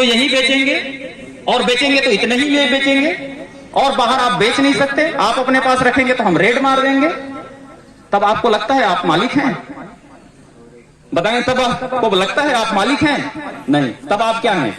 तो यही बेचेंगे, और बेचेंगे तो इतने ही में बेचेंगे, और बाहर आप बेच नहीं सकते, आप अपने पास रखेंगे तो हम रेड मार देंगे। तब आपको लगता है आप मालिक हैं? बताएं, तब आपको लगता है आप मालिक हैं? नहीं। तब आप क्या हैं?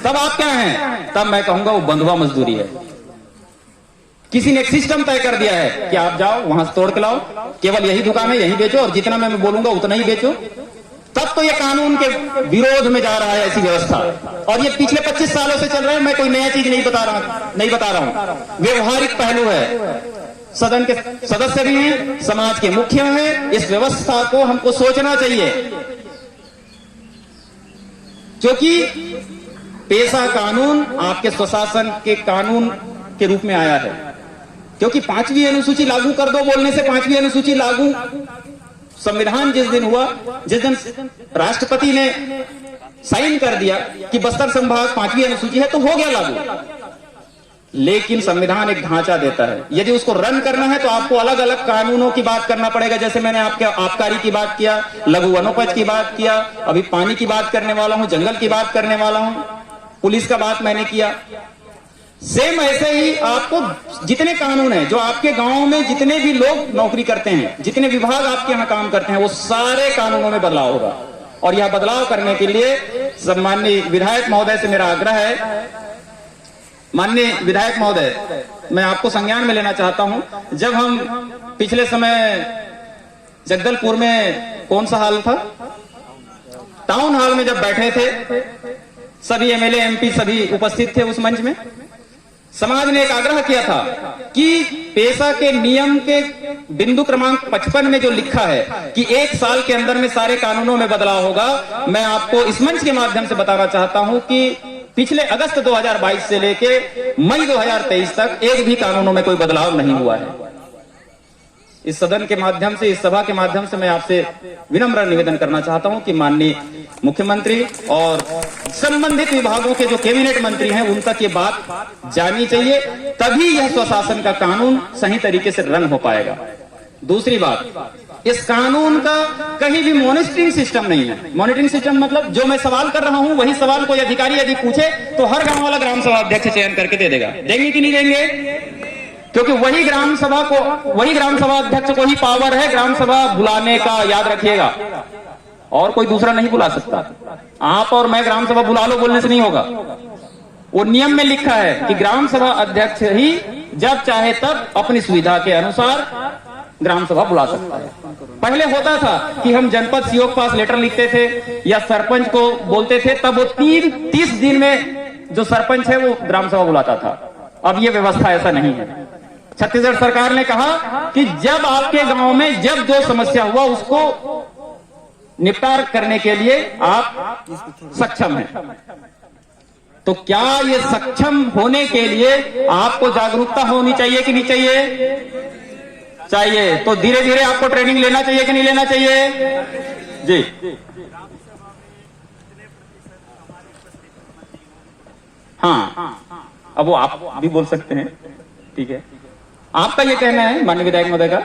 तब आप क्या हैं? तब मैं कहूंगा वो बंधुआ मजदूरी है। किसी ने एक सिस्टम तय कर दिया है कि आप जाओ वहां से तोड़ के लाओ, केवल यही दुकान है, यही बेचो, और जितना मैं बोलूंगा उतना ही बेचो। तब तो ये कानून के विरोध में जा रहा है ऐसी व्यवस्था, और ये पिछले 25 सालों से चल रहा है। मैं कोई नया चीज नहीं बता रहा हूं। व्यवहारिक पहलू है, सदन के सदस्य भी हैं, समाज के मुखिया हैं। इस व्यवस्था को हमको सोचना चाहिए, क्योंकि पेशा कानून आपके स्वशासन के कानून के रूप में आया है। क्योंकि 5वीं अनुसूची लागू कर दो बोलने से 5वीं अनुसूची लागू, संविधान जिस दिन हुआ, जिस दिन राष्ट्रपति ने साइन कर दिया कि बस्तर संभाग 5वीं अनुसूची है, तो हो गया लागू। लेकिन संविधान एक ढांचा देता है, यदि उसको रन करना है तो आपको अलग अलग कानूनों की बात करना पड़ेगा। जैसे मैंने आपके आबकारी की बात किया, लघु वनोपज की बात किया, अभी पानी की बात करने वाला हूं, जंगल की बात करने वाला हूं, पुलिस का बात मैंने किया। सेम ऐसे ही आपको जितने कानून हैं, जो आपके गांव में जितने भी लोग नौकरी करते हैं, जितने विभाग आपके यहां काम करते हैं, वो सारे कानूनों में बदलाव होगा। और यह बदलाव करने के लिए सम्माननीय विधायक महोदय से मेरा आग्रह है। माननीय विधायक महोदय, मैं आपको संज्ञान में लेना चाहता हूं। जब हम पिछले समय जगदलपुर में, कौन सा हाल था, टाउन हॉल में जब बैठे थे, सभी एमएलए एमपी सभी उपस्थित थे उस मंच में, समाज ने एक आग्रह किया था कि पेशा के नियम के बिंदु क्रमांक 55 में जो लिखा है कि 1 साल के अंदर में सारे कानूनों में बदलाव होगा, मैं आपको इस मंच के माध्यम से बताना चाहता हूं कि पिछले अगस्त 2022 से लेके मई 2023 तक एक भी कानूनों में कोई बदलाव नहीं हुआ है। इस सदन के माध्यम से, इस सभा के माध्यम से मैं आपसे विनम्र निवेदन करना चाहता हूं कि माननीय मुख्यमंत्री और संबंधित विभागों के जो कैबिनेट मंत्री हैं उन तक ये बात जानी चाहिए, तभी यह स्वशासन का कानून सही तरीके से रन हो पाएगा। दूसरी बात, इस कानून का कहीं भी मॉनिटरिंग सिस्टम नहीं है। मॉनिटरिंग सिस्टम मतलब जो मैं सवाल कर रहा हूं वही सवाल कोई अधिकारी यदि पूछे तो हर गांव वाला ग्राम सभा अध्यक्ष चयन करके दे देगा। देंगे कि नहीं देंगे? क्योंकि वही ग्राम सभा अध्यक्ष को ही पावर है ग्राम सभा बुलाने का, याद रखिएगा, और कोई दूसरा नहीं बुला सकता। आप और मैं ग्राम सभा बुला लो बोलने से नहीं होगा। वो नियम में लिखा है कि ग्राम सभा अध्यक्ष ही जब चाहे तब अपनी सुविधा के अनुसार ग्राम सभा बुला सकता है। पहले होता था कि हम जनपद सीओ के पास लेटर लिखते थे या सरपंच को बोलते थे, तब वो 30 दिन में जो सरपंच है वो ग्राम सभा बुलाता था। अब ये व्यवस्था ऐसा नहीं है। छत्तीसगढ़ सरकार ने कहा कि जब आपके गांव में जब जो समस्या हुआ उसको निपटार करने के लिए आप सक्षम हैं। तो क्या ये सक्षम होने के लिए आपको जागरूकता होनी चाहिए कि नहीं चाहिए? चाहिए। तो धीरे धीरे आपको ट्रेनिंग लेना चाहिए कि नहीं लेना चाहिए? जी। हाँ, अब वो आप भी बोल सकते हैं, ठीक है। आपका ये कहना है माननीय विधायक महोदय का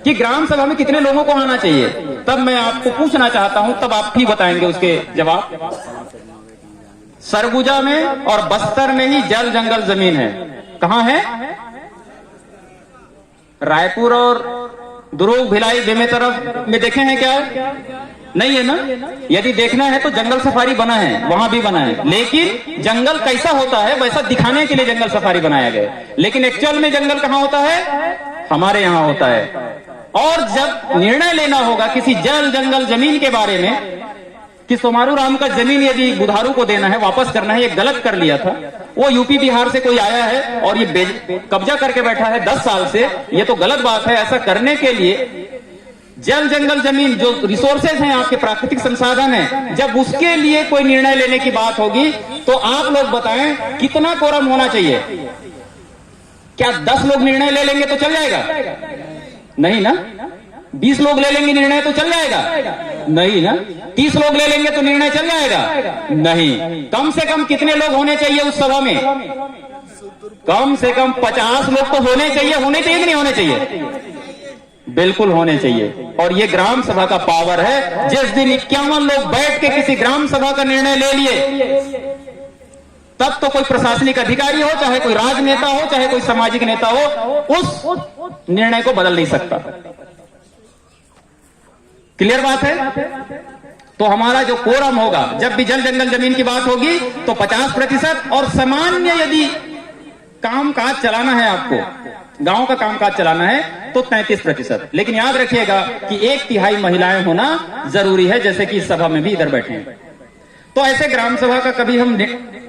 कि ग्राम सभा में कितने लोगों को आना चाहिए, तब मैं आपको पूछना चाहता हूं, तब आप भी बताएंगे उसके जवाब। सरगुजा में और बस्तर में ही जल जंगल जमीन है। कहां है? रायपुर और दुर्ग, भिलाई, बेमेतरफ में देखे हैं क्या? नहीं है ना। यदि देखना है तो जंगल सफारी बना है, वहां भी बना है, लेकिन जंगल कैसा होता है वैसा दिखाने के लिए जंगल सफारी बनाया गया, लेकिन एक्चुअल में जंगल कहां होता है? हमारे यहां होता है। और जब निर्णय लेना होगा किसी जल जंगल जमीन के बारे में कि सोमारू राम का जमीन यदि बुधारू को देना है, वापस करना है, ये गलत कर लिया था, वो यूपी बिहार से कोई आया है और ये कब्जा करके बैठा है 10 साल से, ये तो गलत बात है। ऐसा करने के लिए जल जंगल जमीन जो रिसोर्सेज हैं, आपके प्राकृतिक संसाधन हैं, जब उसके लिए कोई निर्णय लेने की बात होगी तो आप लोग बताएं कितना कोरम होना चाहिए? क्या 10 लोग निर्णय ले लेंगे तो चल जाएगा? नहीं ना। 20 लोग ले लेंगे निर्णय तो चल जाएगा? नहीं ना। 30 लोग ले लेंगे तो निर्णय चल जाएगा? नहीं। कम से कम कितने लोग होने चाहिए उस सभा में? कम से कम 50 लोग तो होने चाहिए कि नहीं होने चाहिए? बिल्कुल होने चाहिए। और ये ग्राम सभा का पावर है। जिस दिन 51 लोग बैठ के किसी ग्राम सभा का निर्णय ले लिए, तब तो कोई प्रशासनिक अधिकारी हो, चाहे कोई राजनेता हो, चाहे कोई सामाजिक नेता हो, उस निर्णय को बदल नहीं सकता। क्लियर बात है? तो हमारा जो कोरम होगा, जब भी जल जंगल जमीन की बात होगी तो 50%, और सामान्य यदि कामकाज चलाना है, आपको गांव का कामकाज चलाना है तो 33%। लेकिन याद रखिएगा कि 1/3 महिलाएं होना जरूरी है, जैसे कि इस सभा में भी इधर बैठे हैं। तो ऐसे ग्राम सभा का कभी हम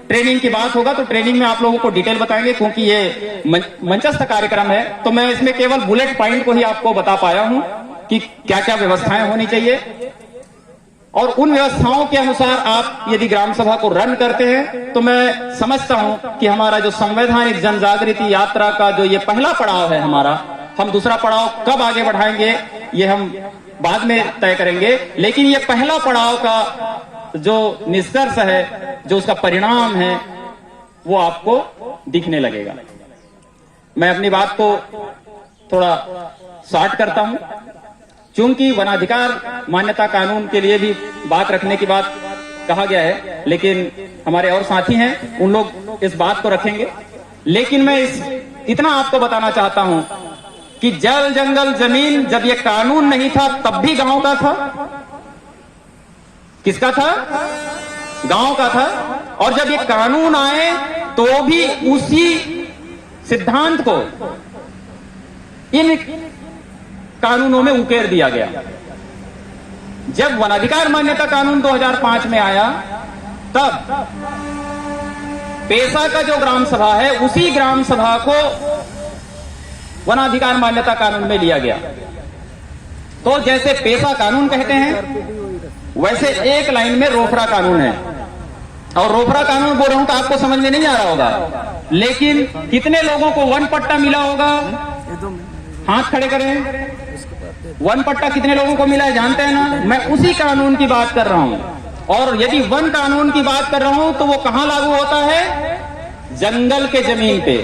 ट्रेनिंग की बात होगा तो ट्रेनिंग में आप लोगों को डिटेल बताएंगे, क्योंकि ये मंचस्थ कार्यक्रम है। तो मैं इसमें केवल बुलेट पॉइंट को ही आपको बता पाया हूं कि क्या क्या व्यवस्थाएं होनी चाहिए, और उन व्यवस्थाओं के अनुसार आप यदि ग्राम सभा को रन करते हैं तो मैं समझता हूं कि हमारा जो संवैधानिक जन जागृति यात्रा का जो ये पहला पड़ाव है हमारा, हम दूसरा पड़ाव कब आगे बढ़ाएंगे ये हम बाद में तय करेंगे, लेकिन ये पहला पड़ाव का जो निष्कर्ष है, जो उसका परिणाम है, वो आपको दिखने लगेगा। मैं अपनी बात को थोड़ा शॉर्ट करता हूं, क्योंकि वनाधिकार मान्यता कानून के लिए भी बात रखने की बात कहा गया है, लेकिन हमारे और साथी हैं, उन लोग इस बात को रखेंगे। लेकिन मैं इतना आपको बताना चाहता हूं कि जल जंगल जमीन जब ये कानून नहीं था तब भी गांव का था। किसका था? गांव का था। और जब ये कानून आए तो भी उसी सिद्धांत को इन कानूनों में उकेर दिया गया। जब वनाधिकार मान्यता कानून 2005 में आया, तब पेशा का जो ग्राम सभा है, उसी ग्राम सभा को वनाधिकार मान्यता कानून में लिया गया। तो जैसे पेशा कानून कहते हैं, वैसे एक लाइन में रोफरा कानून है। और रोफरा कानून बोल रहा हूं तो आपको समझ में नहीं आ रहा होगा, लेकिन कितने लोगों को वन पट्टा मिला होगा? हाथ खड़े करें। वन पट्टा कितने लोगों को मिला है जानते हैं ना? मैं उसी कानून की बात कर रहा हूं। और यदि वन कानून की बात कर रहा हूं तो वो कहां लागू होता है? जंगल के जमीन पे।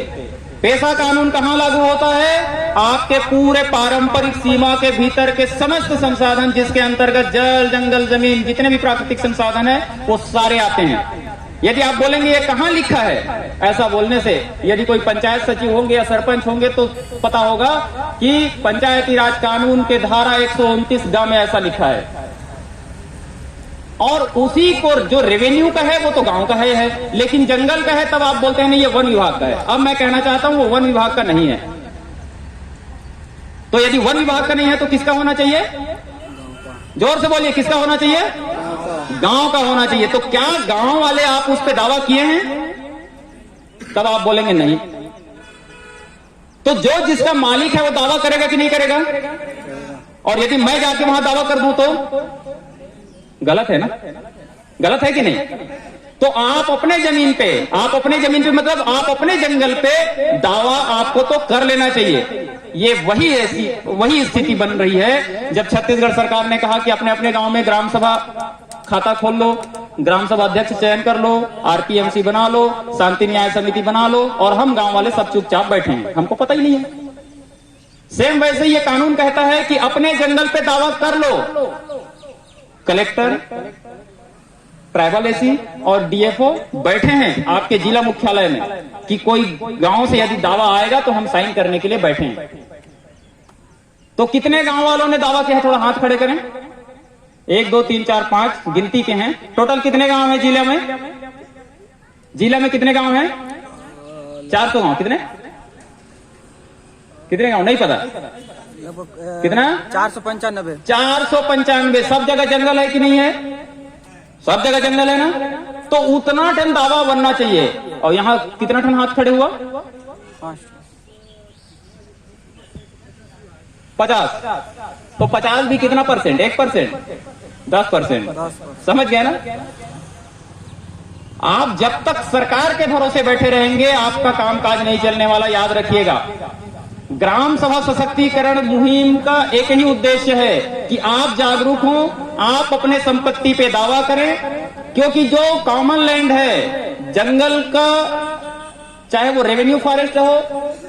पेशा कानून कहां लागू होता है? आपके पूरे पारंपरिक सीमा के भीतर के समस्त संसाधन, जिसके अंतर्गत जल जंगल जमीन जितने भी प्राकृतिक संसाधन है, वो सारे आते हैं। यदि आप बोलेंगे ये कहां लिखा है, ऐसा बोलने से यदि कोई पंचायत सचिव होंगे या सरपंच होंगे तो पता होगा कि पंचायती राज कानून के धारा 129 ग में ऐसा लिखा है। और उसी को जो रेवेन्यू का है वो तो गांव का है, लेकिन जंगल का है तब आप बोलते हैं नहीं ये वन विभाग का है। अब मैं कहना चाहता हूं वो वन विभाग का नहीं है। तो यदि वन विभाग का नहीं है तो किसका होना चाहिए? जोर से बोलिए, किसका होना चाहिए? गांव का होना चाहिए। तो क्या गांव वाले आप उस पर दावा किए हैं? तब आप बोलेंगे नहीं। तो जो जिसका मालिक है वो दावा करेगा कि नहीं करेगा? और यदि मैं जाके वहां दावा कर दूं तो गलत है ना? गलत है कि नहीं? तो आप अपने जमीन पे मतलब आप अपने जंगल पे दावा आपको तो कर लेना चाहिए। ये वही स्थिति बन रही है जब छत्तीसगढ़ सरकार ने कहा कि अपने अपने गांव में ग्राम सभा खाता खोल लो, ग्राम सभा अध्यक्ष चयन कर लो, आरपीएमसी बना लो, शांति न्याय समिति बना लो, और हम गांव वाले सब चुपचाप बैठे हैं, हमको पता ही नहीं है। सेम वैसे ये कानून कहता है कि अपने जंगल पे दावा कर लो। कलेक्टर, ट्राइबल एसी और डीएफओ बैठे हैं आपके जिला मुख्यालय में कि कोई गांव से यदि दावा आएगा तो हम साइन करने के लिए बैठे हैं। तो कितने गांव वालों ने दावा किया? थोड़ा हाथ खड़े करें। 1 2 3 4 5 गिनती के हैं। टोटल कितने गांव हैं जिला में? जिला में कितने गांव हैं? 400 गांव। कितने गांव नहीं पता? कितना? 495। 495। सब जगह जंगल है कि नहीं है? सब जगह जंगल है ना? तो उतना टन दावा बनना चाहिए। और यहां कितना टन हाथ खड़े हुआ? 50। तो 50 भी कितना परसेंट? 1%, 10%। समझ गए ना? आप जब तक सरकार के भरोसे बैठे रहेंगे आपका कामकाज नहीं चलने वाला। याद रखिएगा, ग्राम सभा सशक्तिकरण मुहिम का एक ही उद्देश्य है कि आप जागरूक हों, आप अपने संपत्ति पे दावा करें, क्योंकि जो कॉमन लैंड है, जंगल का चाहे वो रेवेन्यू फॉरेस्ट हो,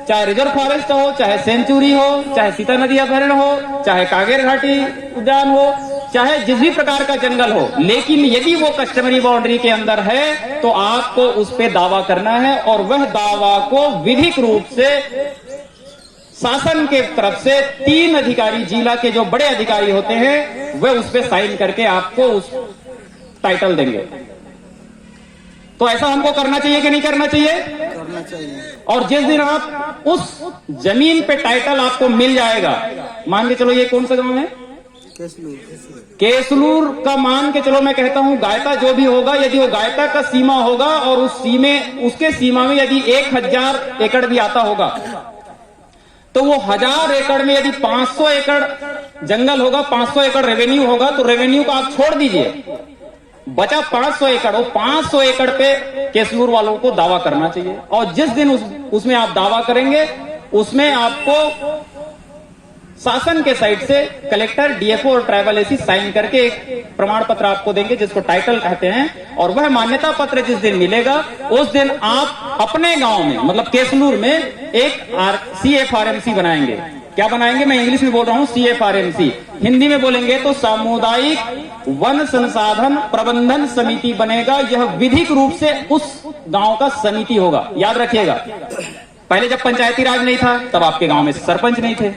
चाहे रिजर्व फॉरेस्ट हो, चाहे सेंचुरी हो, चाहे सीता नदी अभयारण्य हो, चाहे कागेर घाटी उद्यान हो, चाहे जिस भी प्रकार का जंगल हो, लेकिन यदि वो कस्टमरी बाउंड्री के अंदर है तो आपको उस पे दावा करना है और वह दावा को विधिक रूप से शासन के तरफ से 3 अधिकारी, जिला के जो बड़े अधिकारी होते हैं, वह उस पे साइन करके आपको उस टाइटल देंगे। तो ऐसा हमको करना चाहिए कि नहीं करना चाहिए? करना चाहिए। और जिस दिन आप उस जमीन पे टाइटल आपको मिल जाएगा, मान के चलो ये कौन सा गांव है? केसलूर का मान के चलो, मैं कहता हूं गायता जो भी होगा, यदि वो गायता का सीमा होगा और उसके सीमा में यदि 1000 एकड़ भी आता होगा, तो वो 1000 एकड़ में यदि 500 एकड़ जंगल होगा, 500 एकड़ रेवेन्यू होगा, तो रेवेन्यू को आप छोड़ दीजिए, बचा 500 एकड़। वो 500 एकड़ पे केसलूर वालों को दावा करना चाहिए। और जिस दिन उसमें आप दावा करेंगे, उसमें आपको शासन के साइड से कलेक्टर, डीएफओ और ट्राइबल एसी साइन करके एक प्रमाण पत्र आपको देंगे, जिसको टाइटल कहते हैं। और वह मान्यता पत्र जिस दिन मिलेगा, उस दिन आप अपने गांव में, मतलब केसलूर में, एक CFRMC बनाएंगे। क्या बनाएंगे? मैं इंग्लिश में बोल रहा हूं, CFRMC। हिंदी में बोलेंगे तो सामुदायिक वन संसाधन प्रबंधन समिति बनेगा। यह विधिक रूप से उस गांव का समिति होगा। याद रखिएगा, पहले जब पंचायती राज नहीं था, तब आपके गांव में सरपंच नहीं थे,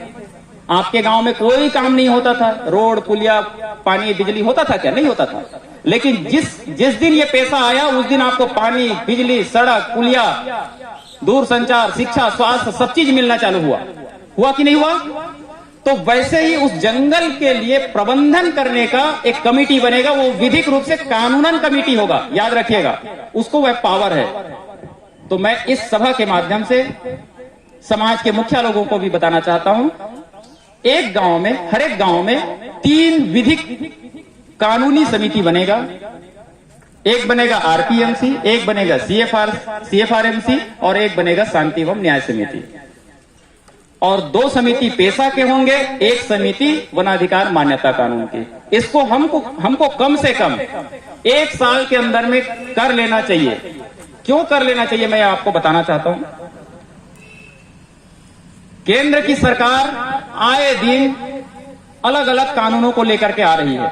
आपके गांव में कोई काम नहीं होता था, रोड, पुलिया, पानी, बिजली होता था क्या? नहीं होता था। लेकिन जिस दिन ये पैसा आया, उस दिन आपको पानी, बिजली, सड़क, पुलिया, दूर संचार, शिक्षा, स्वास्थ्य, सब चीज मिलना चालू हुआ कि नहीं हुआ? तो वैसे ही उस जंगल के लिए प्रबंधन करने का एक कमेटी बनेगा। वो विधिक रूप से कानूनन कमेटी होगा, याद रखिएगा, उसको वह पावर है। तो मैं इस सभा के माध्यम से समाज के मुखिया लोगों को भी बताना चाहता हूं, एक गांव में, हर एक गांव में 3 विधिक कानूनी समिति बनेगा। एक बनेगा आरपीएमसी, एक बनेगा CFRMC और एक बनेगा शांति एवं न्याय समिति। और 2 समिति पेशा के होंगे, एक समिति वनाधिकार मान्यता कानून की। इसको हमको कम से कम 1 साल के अंदर में कर लेना चाहिए। क्यों कर लेना चाहिए, मैं आपको बताना चाहता हूं। केंद्र की सरकार आए दिन अलग अलग कानूनों को लेकर के आ रही है,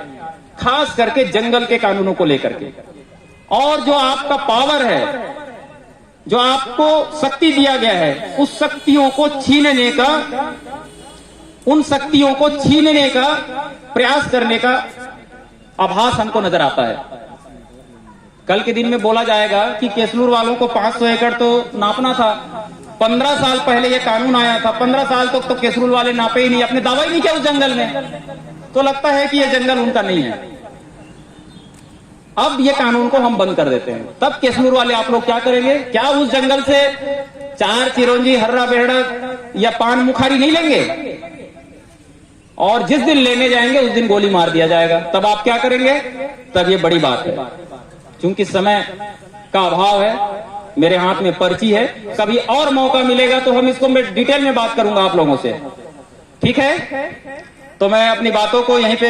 खास करके जंगल के कानूनों को लेकर के। और जो आपका पावर है, जो आपको शक्ति दिया गया है, उस शक्तियों को छीनने का, उन शक्तियों को छीनने का प्रयास करने का आभास हमको नजर आता है। कल के दिन में बोला जाएगा कि केसलूर वालों को 500 एकड़ तो नापना था। 15 साल पहले ये कानून आया था, 15 साल तक तो केसलूर वाले नापे ही नहीं, अपने दावा ही नहीं किया उस जंगल में। तो लगता है कि ये जंगल उनका नहीं है। अब ये कानून को हम बंद कर देते हैं, तब केसलूर वाले आप लोग क्या करेंगे? क्या उस जंगल से 4 चिरौंजी, हर्रा बेहड़ा या पान मुखारी नहीं लेंगे? और जिस दिन लेने जाएंगे उस दिन गोली मार दिया जाएगा। तब आप क्या करेंगे? तब ये बड़ी बात है। क्योंकि समय का अभाव है, मेरे हाथ में पर्ची है, कभी और मौका मिलेगा तो हम इसको मैं डिटेल में बात करूंगा आप लोगों से, ठीक है? तो मैं अपनी बातों को यहीं पे